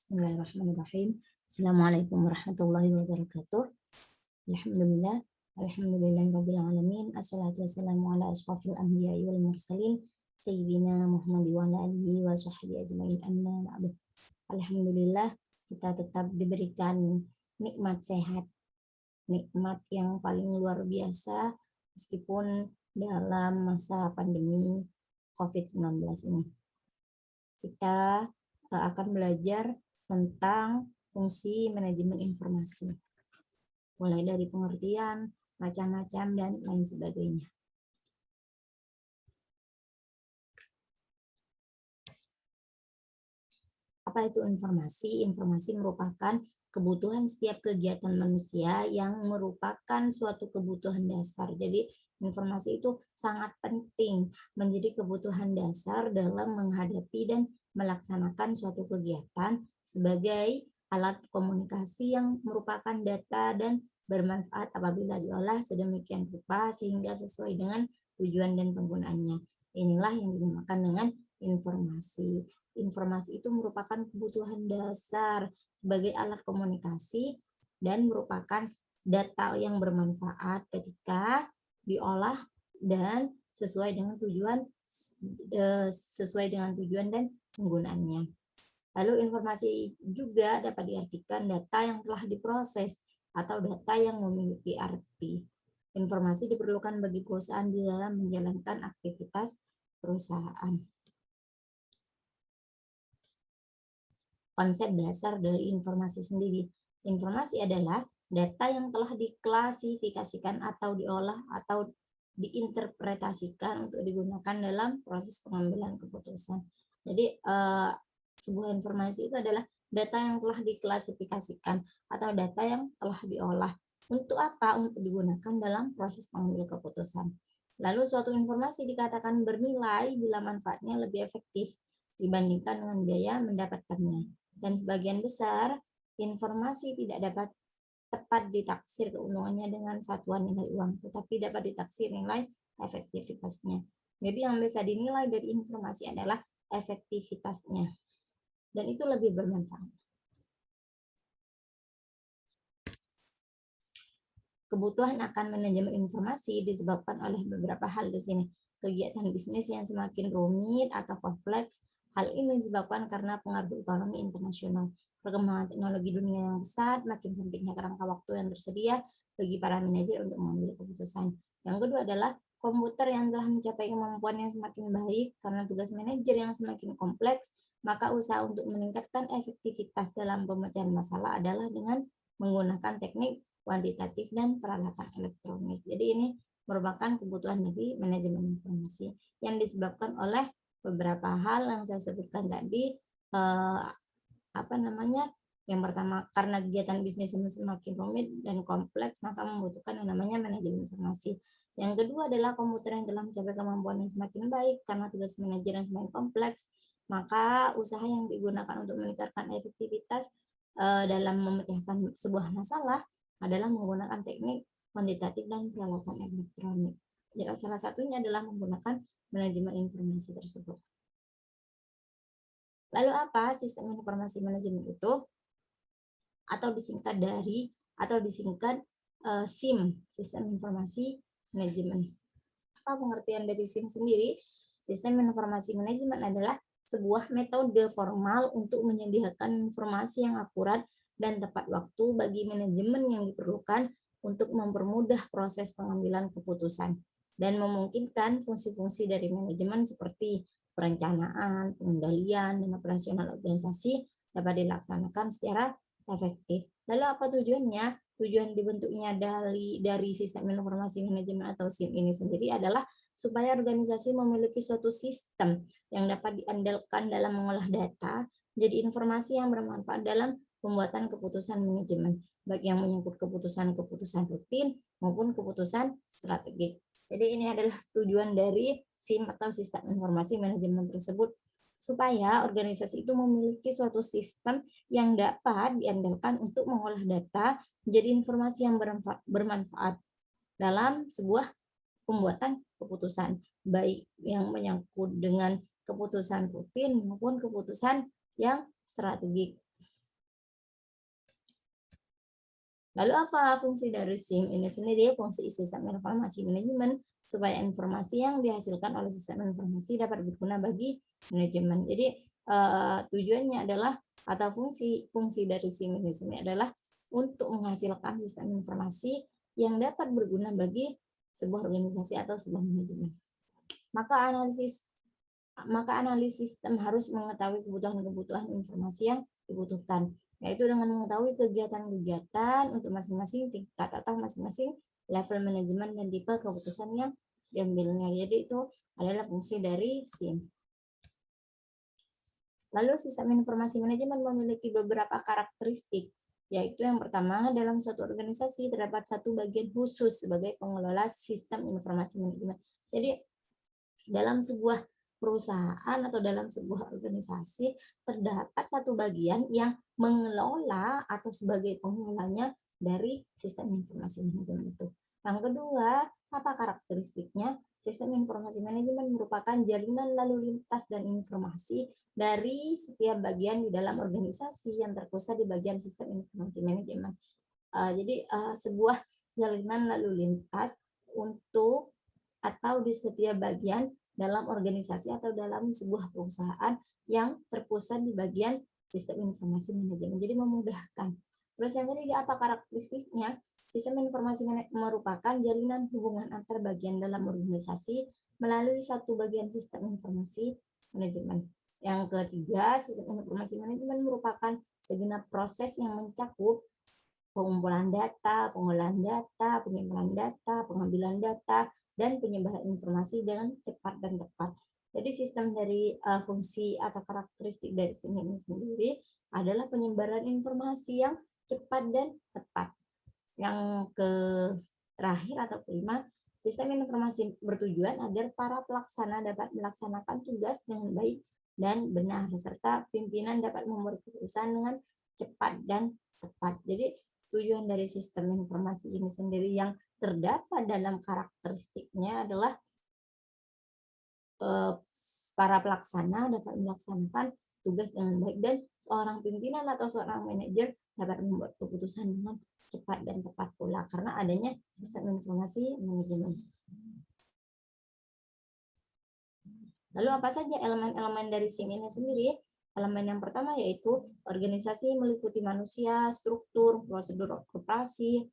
Bismillahirrahmanirrahim. Assalamualaikum warahmatullahi wabarakatuh. Alhamdulillah. Alhamdulillahirabbil alamin. Assalatu wassalamu ala asyrafil anbiya'i wal mursalin sayyidina Muhammad wa ala alihi wa sahbihi ajmain. Amma ba'du. Alhamdulillah kita tetap diberikan nikmat sehat, nikmat yang paling luar biasa meskipun dalam masa pandemi COVID-19 ini. Kita akan belajar tentang fungsi manajemen informasi, mulai dari pengertian, macam-macam, dan lain sebagainya. Apa itu informasi? Informasi merupakan kebutuhan setiap kegiatan manusia yang merupakan suatu kebutuhan dasar. Jadi informasi itu sangat penting menjadi kebutuhan dasar dalam menghadapi dan melaksanakan suatu kegiatan sebagai alat komunikasi yang merupakan data dan bermanfaat apabila diolah sedemikian rupa sehingga sesuai dengan tujuan dan penggunaannya. Inilah yang dinamakan dengan informasi. Informasi itu merupakan kebutuhan dasar sebagai alat komunikasi dan merupakan data yang bermanfaat ketika diolah dan sesuai dengan tujuan dan penggunaannya. Lalu informasi juga dapat diartikan data yang telah diproses atau data yang memiliki arti. Informasi diperlukan bagi perusahaan di dalam menjalankan aktivitas perusahaan. Konsep dasar dari informasi sendiri. Informasi adalah data yang telah diklasifikasikan atau diolah atau diinterpretasikan untuk digunakan dalam proses pengambilan keputusan. Jadi sebuah informasi itu adalah data yang telah diklasifikasikan atau data yang telah diolah. Untuk apa? Untuk digunakan dalam proses pengambilan keputusan. Lalu suatu informasi dikatakan bernilai bila manfaatnya lebih efektif dibandingkan dengan biaya mendapatkannya. Dan sebagian besar informasi tidak dapat tepat ditaksir keuntungannya dengan satuan nilai uang, tetapi dapat ditaksir nilai efektivitasnya. Jadi yang bisa dinilai dari informasi adalah efektivitasnya. Dan itu lebih bermanfaat. Kebutuhan akan manajemen informasi disebabkan oleh beberapa hal di sini. Kegiatan bisnis yang semakin rumit atau kompleks. Hal ini disebabkan karena pengaruh ekonomi internasional. Perkembangan teknologi dunia yang besar, makin sempitnya kerangka waktu yang tersedia bagi para manajer untuk mengambil keputusan. Yang kedua adalah komputer yang telah mencapai kemampuan yang semakin baik karena tugas manajer yang semakin kompleks, maka usaha untuk meningkatkan efektivitas dalam pemecahan masalah adalah dengan menggunakan teknik kuantitatif dan peralatan elektronik. Jadi ini merupakan kebutuhan dari manajemen informasi yang disebabkan oleh beberapa hal yang saya sebutkan tadi. Yang pertama, karena kegiatan bisnis semakin rumit dan kompleks, maka membutuhkan yang namanya manajemen informasi. Yang kedua adalah komputer yang telah mencapai kemampuan yang semakin baik karena tugas manajer yang semakin kompleks, maka usaha yang digunakan untuk meningkatkan efektivitas dalam memecahkan sebuah masalah adalah menggunakan teknik kuantitatif dan peralatan elektronik. Jadi salah satunya adalah menggunakan manajemen informasi tersebut. Lalu apa sistem informasi manajemen itu? Atau disingkat SIM, sistem informasi manajemen. Apa pengertian dari SIM sendiri? Sistem informasi manajemen adalah sebuah metode formal untuk menyediakan informasi yang akurat dan tepat waktu bagi manajemen yang diperlukan untuk mempermudah proses pengambilan keputusan dan memungkinkan fungsi-fungsi dari manajemen seperti perencanaan, pengendalian, dan operasional organisasi dapat dilaksanakan secara efektif. Lalu apa tujuannya? Tujuan dibentuknya dari sistem informasi manajemen atau SIM ini sendiri adalah supaya organisasi memiliki suatu sistem yang dapat diandalkan dalam mengolah data, jadi informasi yang bermanfaat dalam pembuatan keputusan manajemen, baik yang menyangkut keputusan-keputusan rutin maupun keputusan strategik. Jadi ini adalah tujuan dari SIM atau sistem informasi manajemen tersebut, supaya organisasi itu memiliki suatu sistem yang dapat diandalkan untuk mengolah data menjadi informasi yang bermanfaat dalam sebuah pembuatan keputusan, baik yang menyangkut dengan keputusan rutin maupun keputusan yang strategik. Lalu apa fungsi dari SIM ini sendiri? Fungsi sistem informasi manajemen supaya informasi yang dihasilkan oleh sistem informasi dapat berguna bagi manajemen. Jadi tujuannya adalah atau fungsi dari SIM ini sendiri adalah untuk menghasilkan sistem informasi yang dapat berguna bagi sebuah organisasi atau sebuah manajemen. Maka analis sistem harus mengetahui kebutuhan-kebutuhan informasi yang dibutuhkan, yaitu dengan mengetahui kegiatan-kegiatan untuk masing-masing tingkat atau masing-masing level manajemen dan tipe keputusan yang diambilnya. Jadi itu adalah fungsi dari SIM. Lalu sistem informasi manajemen memiliki beberapa karakteristik, yaitu yang pertama, dalam suatu organisasi terdapat satu bagian khusus sebagai pengelola sistem informasi manajemen. Jadi dalam sebuah perusahaan atau dalam sebuah organisasi terdapat satu bagian yang mengelola atau sebagai pengelolanya dari sistem informasi manajemen itu. Yang kedua, apa karakteristiknya? Sistem informasi manajemen merupakan jalinan lalu lintas dan informasi dari setiap bagian di dalam organisasi yang terpusat di bagian sistem informasi manajemen. Jadi sebuah jalinan lalu lintas untuk atau di setiap bagian dalam organisasi atau dalam sebuah perusahaan yang terpusat di bagian sistem informasi manajemen. Jadi memudahkan. Terus yang ketiga, apa karakteristiknya? Sistem informasi merupakan jalinan hubungan antar bagian dalam organisasi melalui satu bagian sistem informasi manajemen. Yang ketiga, sistem informasi manajemen merupakan segenap proses yang mencakup pengumpulan data, pengolahan data, penyimpanan data, pengambilan data, dan penyebaran informasi dengan cepat dan tepat. Jadi sistem dari fungsi atau karakteristik dari SIM ini sendiri adalah penyebaran informasi yang cepat dan tepat. Yang terakhir atau kelima, sistem informasi bertujuan agar para pelaksana dapat melaksanakan tugas dengan baik dan benar, serta pimpinan dapat membuat keputusan dengan cepat dan tepat. Jadi tujuan dari sistem informasi ini sendiri yang terdapat dalam karakteristiknya adalah para pelaksana dapat melaksanakan tugas dengan baik dan seorang pimpinan atau seorang manajer dapat membuat keputusan dengan cepat dan tepat pula karena adanya sistem informasi manajemen. Lalu apa saja elemen-elemen dari SIM ini sendiri? Elemen yang pertama yaitu organisasi meliputi manusia, struktur, prosedur operasi,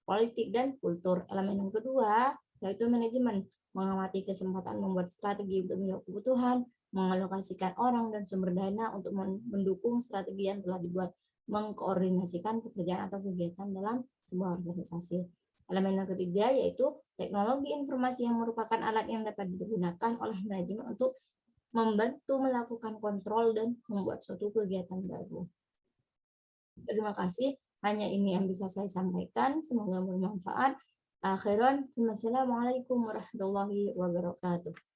politik, dan kultur. Elemen yang kedua yaitu manajemen, mengamati kesempatan membuat strategi untuk menjawab kebutuhan, mengalokasikan orang dan sumber dana untuk mendukung strategi yang telah dibuat, mengkoordinasikan pekerjaan atau kegiatan dalam sebuah organisasi. Elemen yang ketiga yaitu teknologi informasi yang merupakan alat yang dapat digunakan oleh manajemen untuk membantu melakukan kontrol dan membuat suatu kegiatan baru. Terima kasih. Hanya ini yang bisa saya sampaikan. Semoga bermanfaat. Akhiran, wassalamualaikum warahmatullahi wabarakatuh.